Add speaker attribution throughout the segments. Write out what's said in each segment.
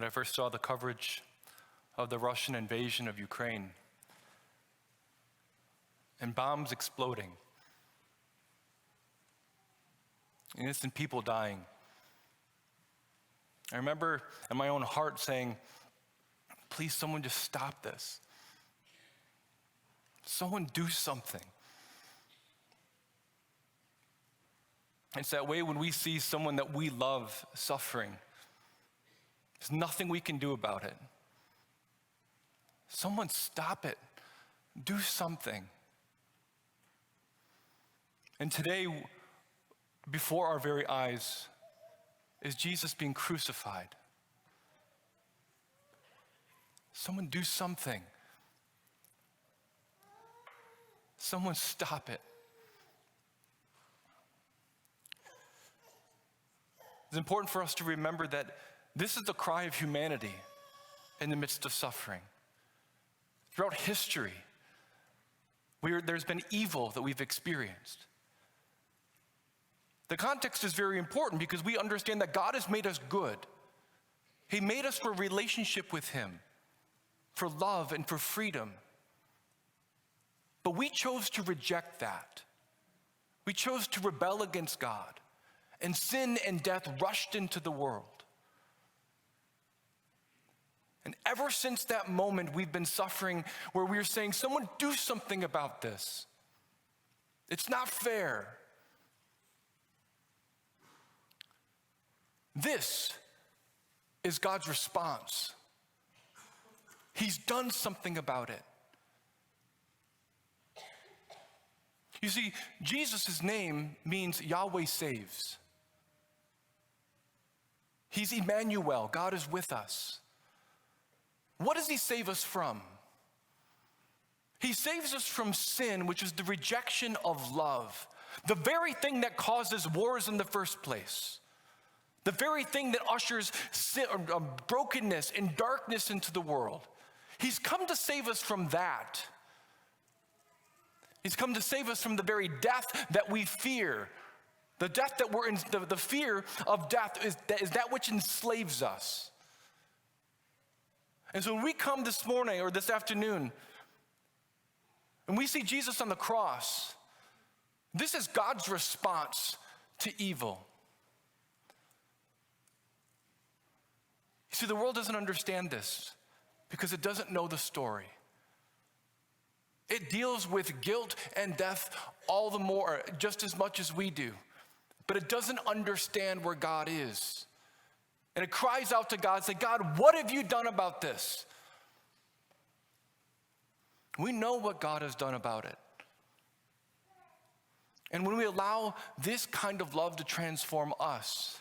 Speaker 1: when I first saw the coverage of the Russian invasion of Ukraine and bombs exploding, innocent people dying. I remember in my own heart saying, please, someone just stop this. Someone do something. It's that way when we see someone that we love suffering. There's nothing we can do about it. Someone stop it. Do something. And today, before our very eyes, is Jesus being crucified. Someone do something. Someone stop it. It's important for us to remember that this is the cry of humanity in the midst of suffering. Throughout history, there's been evil that we've experienced. The context is very important because we understand that God has made us good. He made us for a relationship with Him, for love and for freedom. But we chose to reject that. We chose to rebel against God. And sin and death rushed into the world. And ever since that moment, we've been suffering where we're saying, someone do something about this. It's not fair. This is God's response. He's done something about it. You see, Jesus' name means Yahweh saves. He's Emmanuel, God is with us. What does He save us from? He saves us from sin, which is the rejection of love, the very thing that causes wars in the first place, the very thing that ushers sin, brokenness and darkness into the world. He's come to save us from that. He's come to save us from the very death that we fear. The death that we're in, the fear of death is that which enslaves us. And so when we come this morning or this afternoon, and we see Jesus on the cross, this is God's response to evil. You see, the world doesn't understand this because it doesn't know the story. It deals with guilt and death all the more, just as much as we do. But it doesn't understand where God is. And it cries out to God, say, God, what have you done about this? We know what God has done about it. And when we allow this kind of love to transform us,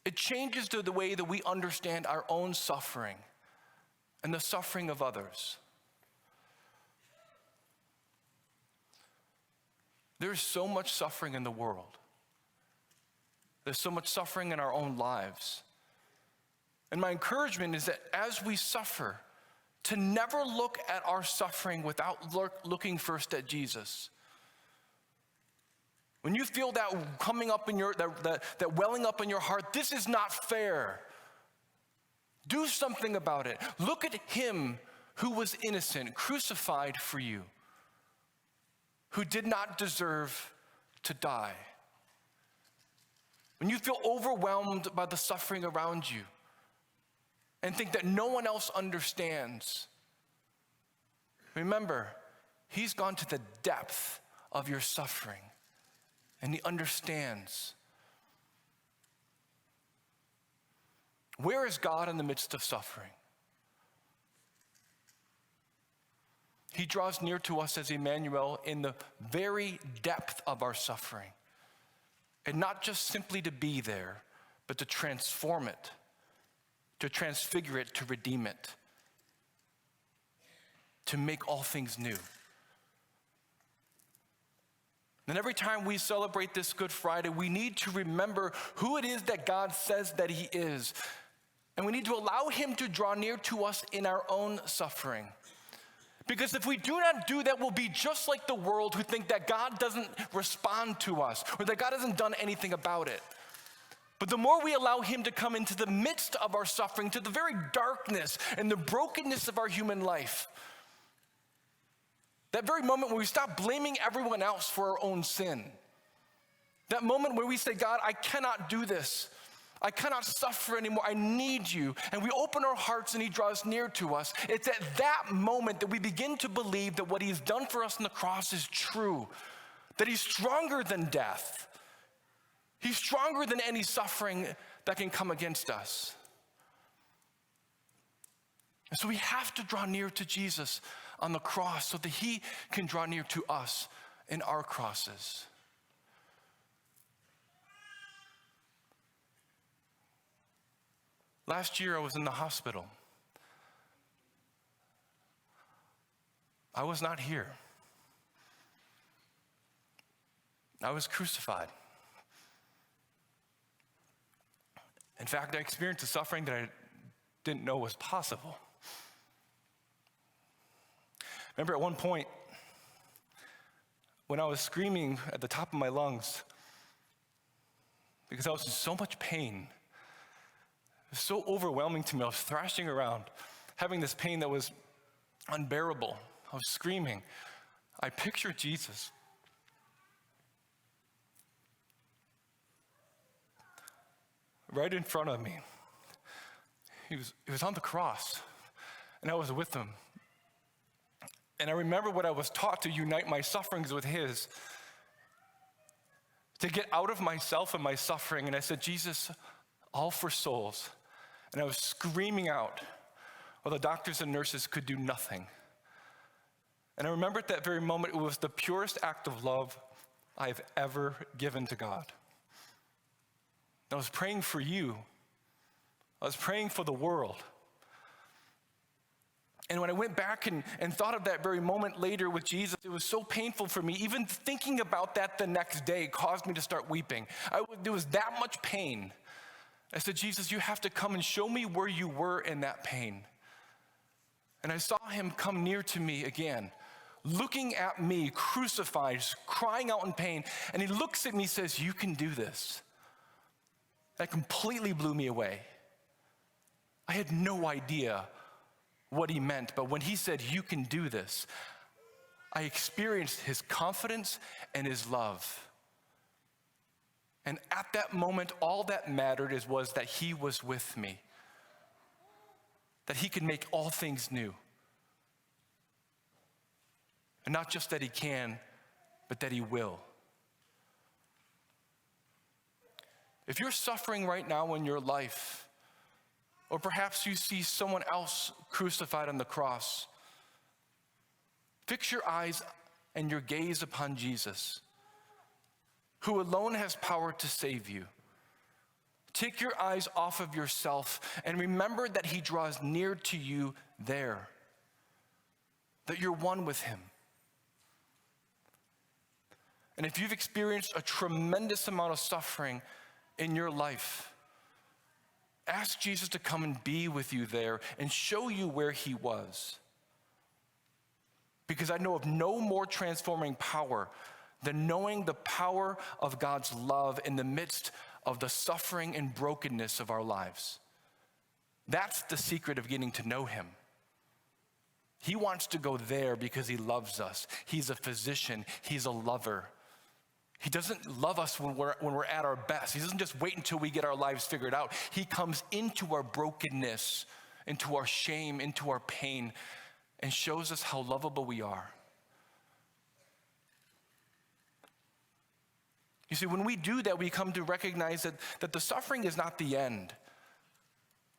Speaker 1: it changes the way that we understand our own suffering and the suffering of others. There's so much suffering in the world. There's so much suffering in our own lives. And my encouragement is that as we suffer, to never look at our suffering without looking first at Jesus. When you feel that coming up in that welling up in your heart, this is not fair. Do something about it. Look at Him who was innocent, crucified for you, who did not deserve to die. When you feel overwhelmed by the suffering around you and think that no one else understands, remember, He's gone to the depth of your suffering and He understands. Where is God in the midst of suffering? He draws near to us as Emmanuel in the very depth of our suffering. And not just simply to be there, but to transform it, to transfigure it, to redeem it, to make all things new. And every time we celebrate this Good Friday, we need to remember who it is that God says that He is. And we need to allow Him to draw near to us in our own suffering. Because if we do not do that, we'll be just like the world who think that God doesn't respond to us or that God hasn't done anything about it. But the more we allow him to come into the midst of our suffering, to the very darkness and the brokenness of our human life, that very moment where we stop blaming everyone else for our own sin, that moment where we say, God, I cannot do this. I cannot suffer anymore. I need you. And we open our hearts and he draws near to us. It's at that moment that we begin to believe that what he has done for us on the cross is true, that he's stronger than death. He's stronger than any suffering that can come against us. And so we have to draw near to Jesus on the cross so that he can draw near to us in our crosses. Last year I was in the hospital. I was not here. I was crucified. In fact, I experienced a suffering that I didn't know was possible. Remember at one point, when I was screaming at the top of my lungs, because I was in so much pain, it was so overwhelming to me. I was thrashing around, having this pain that was unbearable. I was screaming. I pictured Jesus. Right in front of me. He was on the cross, and I was with him. And I remember what I was taught to unite my sufferings with his, to get out of myself and my suffering. And I said, Jesus, all for souls. And I was screaming out while the doctors and nurses could do nothing. And I remember at that very moment, it was the purest act of love I've ever given to God. I was praying for you. I was praying for the world. And when I went back and thought of that very moment later with Jesus, it was so painful for me. Even thinking about that the next day caused me to start weeping. There was that much pain. I said, Jesus, you have to come and show me where you were in that pain. And I saw him come near to me again, looking at me, crucified, crying out in pain. And he looks at me and says, you can do this. That completely blew me away. I had no idea what he meant, but when he said, you can do this, I experienced his confidence and his love. And at that moment, all that mattered was that he was with me, that he could make all things new. And not just that he can, but that he will. If you're suffering right now in your life, or perhaps you see someone else crucified on the cross, fix your eyes and your gaze upon Jesus, who alone has power to save you. Take your eyes off of yourself and remember that he draws near to you there, that you're one with him. And if you've experienced a tremendous amount of suffering in your life, ask Jesus to come and be with you there and show you where he was. Because I know of no more transforming power than knowing the power of God's love in the midst of the suffering and brokenness of our lives. That's the secret of getting to know him. He wants to go there because he loves us. He's a physician. He's a lover. He doesn't love us when we're at our best. He doesn't just wait until we get our lives figured out. He comes into our brokenness, into our shame, into our pain, and shows us how lovable we are. You see, when we do that, we come to recognize that the suffering is not the end.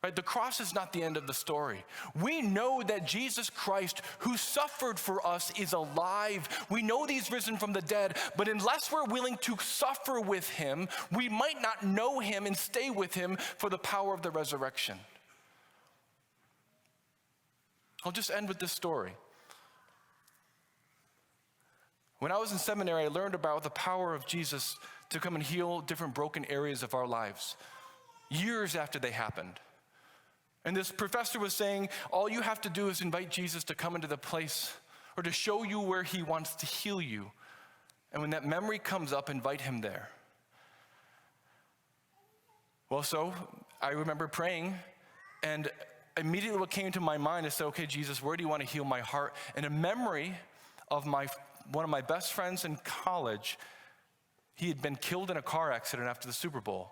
Speaker 1: Right? The cross is not the end of the story. We know that Jesus Christ, who suffered for us, is alive. We know that he's risen from the dead, but unless we're willing to suffer with him, we might not know him and stay with him for the power of the resurrection. I'll just end with this story. When I was in seminary, I learned about the power of Jesus to come and heal different broken areas of our lives, years after they happened. And this professor was saying, all you have to do is invite Jesus to come into the place or to show you where he wants to heal you. And when that memory comes up, invite him there. Well, so I remember praying, and immediately what came to my mind is, okay, Jesus, where do you want to heal my heart? And a memory of one of my best friends in college, he had been killed in a car accident after the Super Bowl.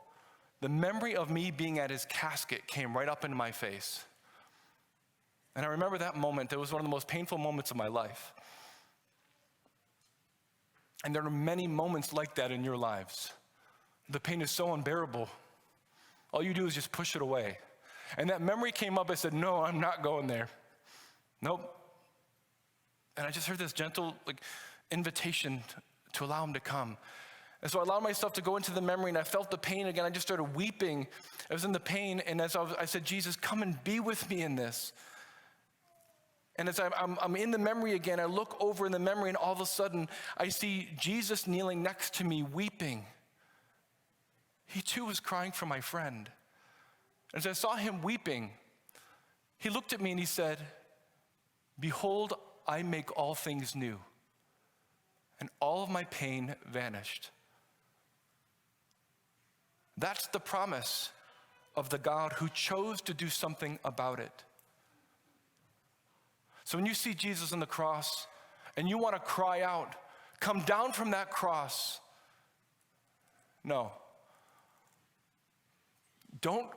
Speaker 1: The memory of me being at his casket came right up into my face. And I remember that moment. That was one of the most painful moments of my life. And there are many moments like that in your lives. The pain is so unbearable. All you do is just push it away. And that memory came up. I said, no, I'm not going there. Nope. And I just heard this gentle invitation to allow him to come. And so I allowed myself to go into the memory, and I felt the pain again. I just started weeping. I was in the pain, and as I said, Jesus, come and be with me in this. And as I'm in the memory again, I look over in the memory, and all of a sudden, I see Jesus kneeling next to me, weeping. He too was crying for my friend. As I saw him weeping, he looked at me and he said, behold, I make all things new. And all of my pain vanished. That's the promise of the God who chose to do something about it. So when you see Jesus on the cross and you want to cry out, come down from that cross. No. Don't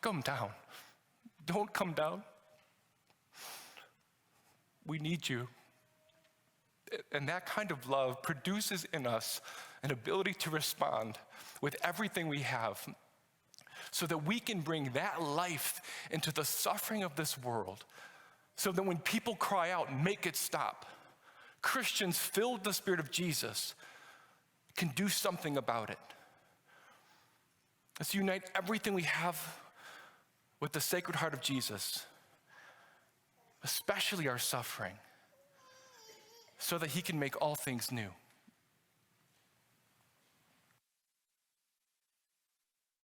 Speaker 1: come down. Don't come down. We need you. And that kind of love produces in us an ability to respond with everything we have so that we can bring that life into the suffering of this world, so that when people cry out, make it stop. Christians filled with the Spirit of Jesus can do something about it. Let's unite everything we have with the Sacred Heart of Jesus, especially our suffering, so that he can make all things new.